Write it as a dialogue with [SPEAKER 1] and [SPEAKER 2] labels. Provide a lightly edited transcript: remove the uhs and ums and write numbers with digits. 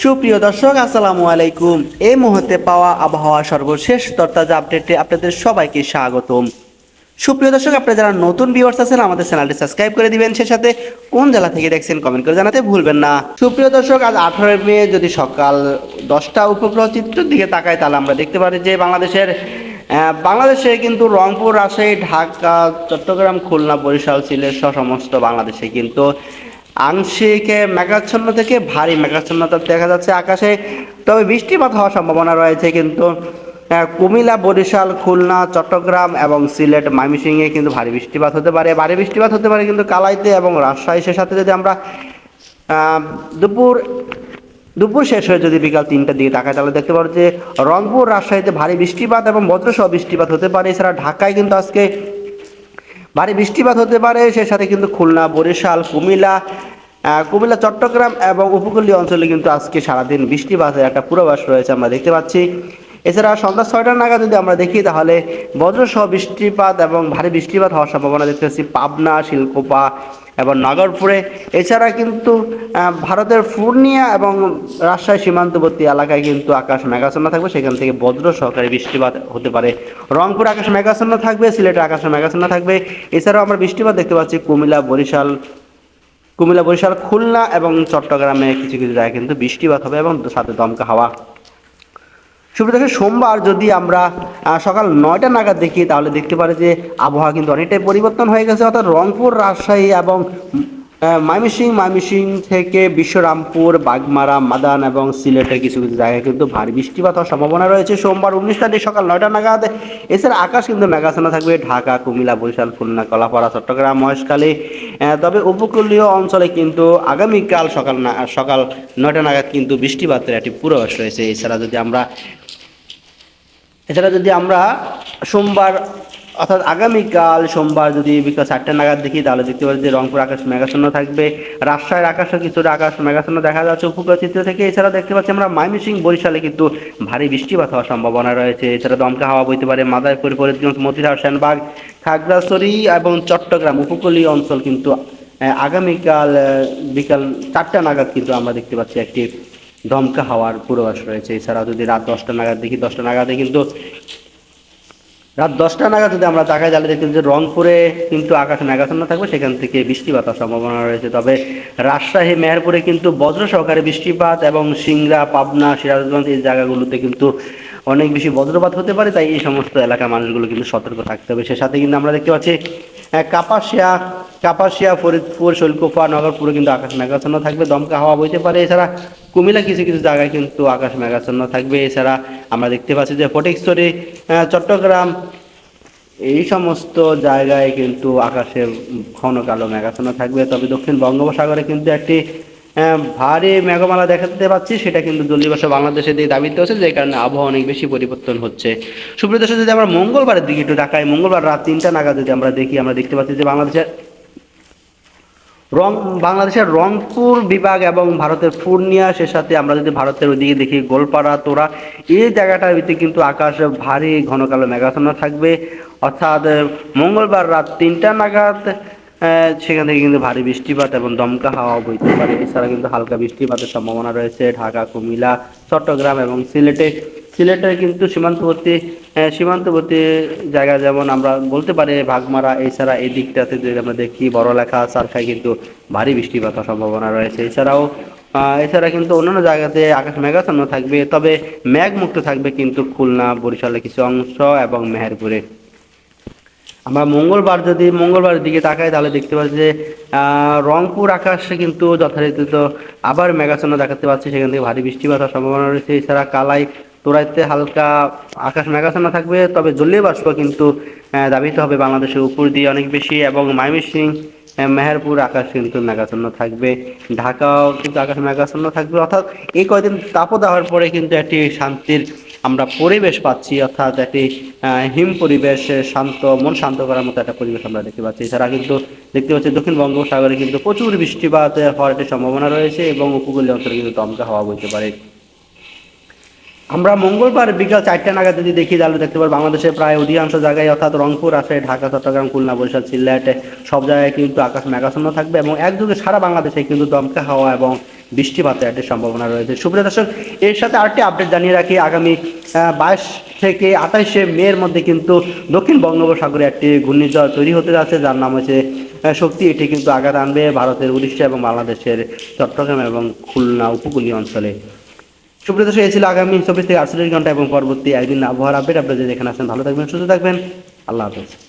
[SPEAKER 1] সুপ্রিয় দর্শক আসসালামু আলাইকুম। এই মুহূর্তে পাওয়া আবহাওয়া সর্বশেষ তরতাজা আপডেটে আপনাদের সবাইকে স্বাগতম। সুপ্রিয় দর্শক, আপনারা যারা নতুন ভিউয়ার্স আছেন আমাদের চ্যানেলটি সাবস্ক্রাইব করে দিবেন, সে সাথে কোন জেলা থেকে দেখছেন কমেন্ট করে জানাতে ভুলবেন না। সুপ্রিয় দর্শক, আজ 18 মে যদি সকাল 10টা উপগ্রহ চিত্রের দিকে তাকাই তাহলে আমরা দেখতে পারি যে বাংলাদেশে কিন্তু রংপুর, রাজশাহী, ঢাকা, চট্টগ্রাম, খুলনা, বরিশাল, সিলেট সহ সমস্ত বাংলাদেশে কিন্তু আংশিক মেঘাচ্ছন্ন থেকে ভারী মেঘাচ্ছন্নতা দেখা যাচ্ছে আকাশে। তবে বৃষ্টিপাত হওয়ার সম্ভাবনা রয়েছে কিন্তু কুমিল্লা, বরিশাল, খুলনা, চট্টগ্রাম এবং সিলেট, ময়মনসিংহে কিন্তু ভারী বৃষ্টিপাত হতে পারে। ভারী বৃষ্টিপাত হতে পারে কিন্তু কালাইতে এবং রাজশাহী। সে সাথে যদি আমরা দুপুর দুপুর শেষ হয়ে যদি বিকাল 3টার দিকে তাকায় তাহলে দেখতে পাবো যে রংপুর, রাজশাহীতে ভারী বৃষ্টিপাত এবং বজ্রসহ বৃষ্টিপাত হতে পারে। এছাড়া ঢাকায় কিন্তু আজকে ভারী বৃষ্টিপাত হতে পারে। সে সাথে কিন্তু খুলনা, বরিশাল, কুমিল্লা, চট্টগ্রাম এবং উপকূলীয় অঞ্চলে কিন্তু আজকে সারাদিন বৃষ্টিপাতের একটা পূর্বাভাস রয়েছে আমরা দেখতে পাচ্ছি। এছাড়া সন্ধ্যা 6টা নাগাদ যদি আমরা দেখি তাহলে বজ্রসহ বৃষ্টিপাত এবং ভারী বৃষ্টিপাত হওয়ার সম্ভাবনা দেখতে পাচ্ছি পাবনা, শিলকোপা এবং নগরপুরে। এছাড়া কিন্তু ভারতের পূর্ণিয়া এবং রাজশাহী সীমান্তবর্তী এলাকায় কিন্তু আকাশ মেঘাচ্ছন্ন থাকবে, সেখান থেকে বজ্র সহকারে বৃষ্টিপাত হতে পারে। রংপুর আকাশ মেঘাচ্ছন্ন থাকবে, সিলেটের আকাশ মেঘাচ্ছন্ন থাকবে। এছাড়াও আমরা বৃষ্টিপাত দেখতে পাচ্ছি কুমিল্লা, বরিশাল, খুলনা এবং চট্টগ্রামে কিছু কিছু জায়গায় কিন্তু বৃষ্টিপাত হবে এবং সাথে দমকা হাওয়া। সুপ্রিয় সোমবার যদি আমরা সকাল 9টা নাগাদ দেখি তাহলে দেখতে পারি যে আবহাওয়া কিন্তু অনেকটাই পরিবর্তন হয়ে গেছে। অর্থাৎ রংপুর, রাজশাহী এবং ময়মনসিংহ থেকে বিশ্বরামপুর, বাগমারা, মাদান এবং সিলেটের কিছু কিছু জায়গায় কিন্তু ভারী বৃষ্টিপাত হওয়ার সম্ভাবনা রয়েছে সোমবার 19 তারিখ সকাল 9টা নাগাদ। এছাড়া আকাশ কিন্তু মেঘাচ্ছন্ন থাকবে ঢাকা, কুমিল্লা, বরিশাল, খুলনা, কলাপাড়া, চট্টগ্রাম, মহেশখালী। তবে উপকূলীয় অঞ্চলে কিন্তু আগামীকাল সকাল 9টা নাগাদ কিন্তু বৃষ্টিপাতের একটি পূর্বাভাস রয়েছে। এছাড়া যদি আমরা সোমবার অর্থাৎ আগামীকাল সোমবার যদি বিকাল 4টা নাগাদ দেখি তাহলে দেখতে পাচ্ছি যে রংপুর আকাশ মেঘাচ্ছন্ন থাকবে, রাজশাহীর আকাশে কিছুটা আকাশ মেঘাচ্ছন্ন দেখা যাচ্ছে উপগ্রহ চিত্র থেকে। এছাড়া দেখতে পাচ্ছি আমরা ময়মনসিংহ, বরিশালে কিন্তু ভারী বৃষ্টিপাত হওয়ার সম্ভাবনা রয়েছে। এছাড়া দমকা হাওয়া বইতে পারে মাদারীপুর, ফরিদগঞ্জ, মতিহার, সেনবাগ, খাগড়াছড়ি এবং চট্টগ্রাম উপকূলীয় অঞ্চল কিন্তু আগামীকাল বিকাল 4টা নাগাদ কিন্তু আমরা দেখতে পাচ্ছি একটি দমকা হাওয়ার পূর্বাভাস রয়েছে। এছাড়াও যদি রাত 10টা নাগাদ দেখি, 10টা নাগাদে কিন্তু রাত 10টা নাগাদ যদি আমরা তাকাই তাহলে দেখতে যে রংপুরে কিন্তু আকাশ মেঘাচ্ছন্ন থাকবে, সেখান থেকে বৃষ্টিপাত হওয়ার সম্ভাবনা রয়েছে। তবে রাজশাহী, মেহেরপুরে কিন্তু বজ্র সহকারে বৃষ্টিপাত এবং সিংড়া, পাবনা, সিরাজগঞ্জ এই জায়গাগুলোতে কিন্তু অনেক বেশি বজ্রপাত হতে পারে। তাই এই সমস্ত এলাকার মানুষগুলো কিন্তু সতর্ক থাকতে হবে। সে সাথে কিন্তু আমরা দেখতে পাচ্ছি কাপাসিয়া, ফরিদপুর, শৈলকুপা, নগরপুরে কিন্তু আকাশ মেঘাচ্ছন্ন থাকবে, দমকা হাওয়া বইতে পারে। এছাড়া কুমিল্লা কিছু কিছু জায়গায় কিন্তু আকাশ মেঘাচ্ছন্ন থাকবে। এছাড়া আমরা দেখতে পাচ্ছি যে ফটিকছড়ি, চট্টগ্রাম এই সমস্ত জায়গায় কিন্তু আকাশে ঘন কালো মেঘাচ্ছন্ন থাকবে। তবে দক্ষিণ বঙ্গোপসাগরে কিন্তু একটি ভারী মেঘমালা দেখাতে পাচ্ছি, সেটা কিন্তু জলীয়বাষ্প বাংলাদেশের দিকে দাবিত হচ্ছে, যে কারণে আবহাওয়া অনেক বেশি পরিবর্তন হচ্ছে। সুপ্রিয় দর্শক, যদি আমরা মঙ্গলবারের দিকে একটু তাকাই, মঙ্গলবার রাত 3টা নাগাদ যদি আমরা দেখি আমরা দেখতে পাচ্ছি যে বাংলাদেশের রংপুর বিভাগ এবং ভারতের পূর্ণিয়া, সে সাথে আমরা যদি ভারতের ওইদিকে দেখি গোলপাড়া, তোরা এই জায়গাটার ভিতরে কিন্তু আকাশ ভারী ঘন কালো মেঘাচ্ছন্ন থাকবে। অর্থাৎ মঙ্গলবার রাত 3টা নাগাদ সেখান থেকে কিন্তু ভারী বৃষ্টিপাত এবং দমকা হাওয়া বইতে পারে। এছাড়া কিন্তু হালকা বৃষ্টিপাতের সম্ভাবনা রয়েছে ঢাকা, কুমিল্লা, চট্টগ্রাম এবং সিলেটের কিন্তু সীমান্তবর্তী জায়গা, যেমন আমরা বলতে পারি ভাগমারা। এছাড়া এই দিকটাতে যদি আমরা দেখি বড়লেখা, চারখায় কিন্তু ভারী বৃষ্টিপাত হওয়ার সম্ভাবনা রয়েছে। এছাড়া কিন্তু অন্যান্য জায়গাতে আকাশ মেঘাচ্ছন্ন থাকবে, তবে মেঘমুক্ত থাকবে কিন্তু খুলনা, বরিশালের কিছু অংশ এবং মেহেরপুরে। আমরা মঙ্গলবারের দিকে তাকাই তাহলে দেখতে পাচ্ছি যে রংপুর আকাশে কিন্তু যথারীতি আবার মেঘাচ্ছন্ন দেখাতে পাচ্ছি, সেখান থেকে ভারী বৃষ্টিপাত হওয়ার সম্ভাবনা রয়েছে। এছাড়া তোরাইতে হালকা আকাশ মেঘাচ্ছন্ন থাকবে, তবে জলীয় বাষ্প কিন্তু দাবিত হবে বাংলাদেশের উপর দিয়ে অনেক বেশি। এবং ময়মনসিংহ, মেহেরপুর আকাশ কিন্তু মেঘাচ্ছন্ন থাকবে, ঢাকাও কিন্তু আকাশ মেঘাচ্ছন্ন থাকবে। অর্থাৎ এই কয়দিন তাপদাহের পরে কিন্তু একটি শান্তির আমরা পরিবেশ পাচ্ছি, অর্থাৎ একটি হিম পরিবেশ, মন শান্ত করার মতো একটা পরিবেশ আমরা দেখতে পাচ্ছি। এছাড়া কিন্তু দেখতে পাচ্ছি দক্ষিণ বঙ্গোপসাগরে কিন্তু প্রচুর বৃষ্টিপাত হওয়ার একটি সম্ভাবনা রয়েছে এবং উপকূলীয় অঞ্চলে কিন্তু দমকা হাওয়া বইতে পারে। আমরা মঙ্গলবার বিকাল 4টা নাগাদ যদি দেখি তাহলে দেখতে পারবো বাংলাদেশের প্রায় অধিকাংশ জায়গায়, অর্থাৎ রংপুর, রাজশাহী, ঢাকা, চট্টগ্রাম, খুলনা, বরিশাল, সিলেট সব জায়গায় কিন্তু আকাশ মেঘাচ্ছন্ন থাকবে এবং একযোগে সারা বাংলাদেশে কিন্তু দমকা হাওয়া এবং বৃষ্টিপাতের একটা সম্ভাবনা রয়েছে। সুপ্রিয় দর্শক, এর সাথে আরেকটি আপডেট জানিয়ে রাখি, আগামী 22 থেকে 28শে মের মধ্যে কিন্তু দক্ষিণ বঙ্গোপসাগরে একটি ঘূর্ণিঝড় তৈরি হতে যাচ্ছে, যার নাম হচ্ছে শক্তি। এটি কিন্তু আঘাত আনবে ভারতের উড়িষ্যা এবং বাংলাদেশের চট্টগ্রাম এবং খুলনা উপকূলীয় অঞ্চলে। সুপ্রিয় দর্শক, এই ছিল আগামী 24 থেকে 48 ঘন্টা এবং পরবর্তী একদিন আবহাওয়ার আপডেট। আপনারা যেখানে আছেন ভালো থাকবেন, সুস্থ থাকবেন। আল্লাহ হাফেজ।